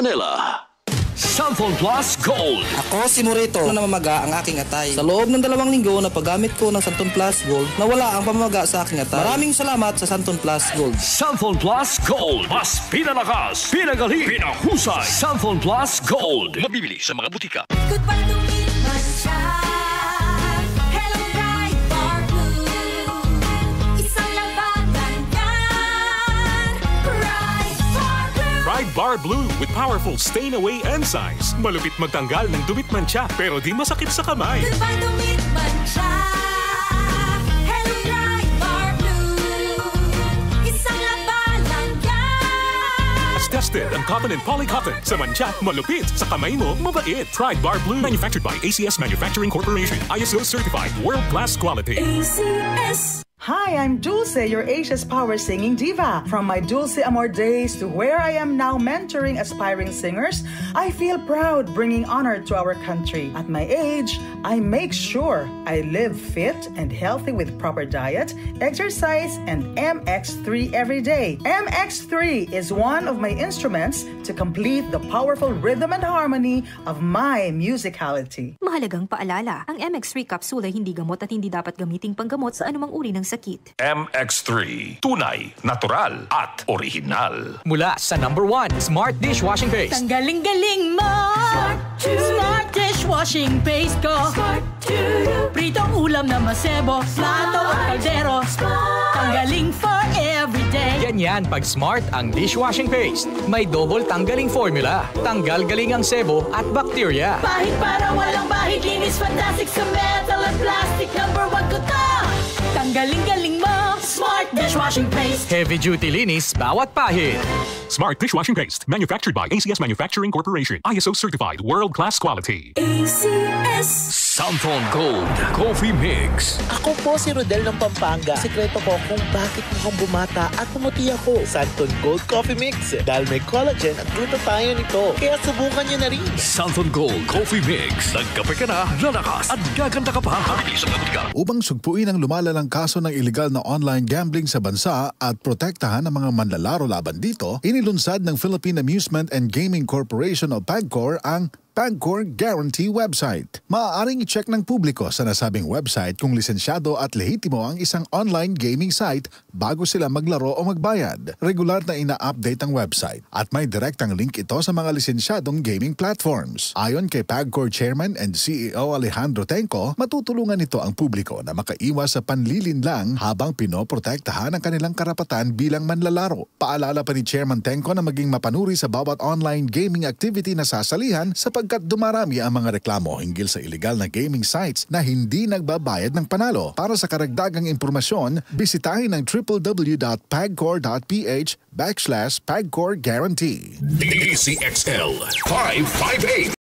Manila. Cellphone Plus Gold. Ako si Morito na namamaga ang aking atay. Sa loob ng 2 linggo na paggamit ko ng Santon Plus Gold, nawala ang pamamaga sa aking atay. Maraming salamat sa Santon Plus Gold. Cellphone Plus Gold. Mas pinalakas, pinagaling, pinahusay. Cellphone Plus Gold. Mabibili sa mga butika. Goodbye to me, Mancha. Hello, Ride Bar Blue. Isang labanan yan. Ride Bar Blue. Ride Bar Blue with powerful stain-away enzymes. Malupit magtanggal ng dumit mancha pero di masakit sa kamay. Goodbye to me, Mancha. Hello, Ride Bar Blue. Isang labanan yan. As tested ang cotton and polycotton. Sa mancha, malupit. Sa kamay mo, mabait. Ride Bar Blue. Manufactured by ACS Manufacturing Corporation. ISO certified. World-class quality. ACS. Hi, I'm Dulce, your Asia's power singing diva. From my Dulce Amor days to where I am now mentoring aspiring singers, I feel proud bringing honor to our country. At my age, I make sure I live fit and healthy with proper diet, exercise, and MX3 every day. MX3 is one of my instruments to complete the powerful rhythm and harmony of my musicality. Mahalagang paalala, ang MX3 capsule ay hindi gamot at hindi dapat gamiting panggamot sa anumang uri ng sakit. MX3. Tunay, natural, at original. Mula sa #1 Smart Dishwashing Paste. Tanggaling-galing mo. Smart dishwashing paste ko. Pritong ulam na masebo, plato at kaldero. Tanggaling for everyday. Ganyan pag Smart ang dishwashing paste. May double tanggaling formula. Tanggal galing ang sebo at bacteria. Bahid para walang bahid, linis fantastic sa metal at plastic. #1 ko to. Tanggaling-galing mo. Smart dishwashing paste. Heavy duty linis bawat pahid. Smart Dishwashing Paste. Manufactured by ACS Manufacturing Corporation. ISO certified. World-class quality. ACS. Cellphone Gold Coffee Mix. Ako po si Rodel ng Pampanga. Sekreto ko kung bakit mukhang bumata at pumuti ako. Santon Gold Coffee Mix. Dahil may collagen at glutathione nito. Kaya subukan niyo na rin. Cellphone Gold Coffee Mix. Nagkape ka na, lalakas, at gaganda ka pa. Mabibili sa mga butika. Upang sugpuin ang lumalalang kaso ng illegal na online gambling sa bansa at protektahan ang mga manlalaro laban dito, inilunsad ng Philippine Amusement and Gaming Corporation o PAGCOR ang PAGCOR Guarantee website. Maaaring i-check ng publiko sa nasabing website kung lisensyado at lehitimo ang isang online gaming site bago sila maglaro o magbayad. Regular na ina-update ang website at may direktang link ito sa mga lisensyadong gaming platforms. Ayon kay PAGCOR Chairman and CEO Alejandro Tenco, matutulungan nito ang publiko na makaiwas sa panlilinlang habang pinoprotektahan ang kanilang karapatan bilang manlalaro. Paalala pa ni Chairman Tenco na maging mapanuri sa bawat online gaming activity na sasalihan sapagkat dumarami ang mga reklamo hinggil sa illegal na gaming sites na hindi nagbabayad ng panalo. Para sa karagdagang impormasyon, bisitahin ang www.pagcor.ph/PAGCOR Guarantee. DCXL 558.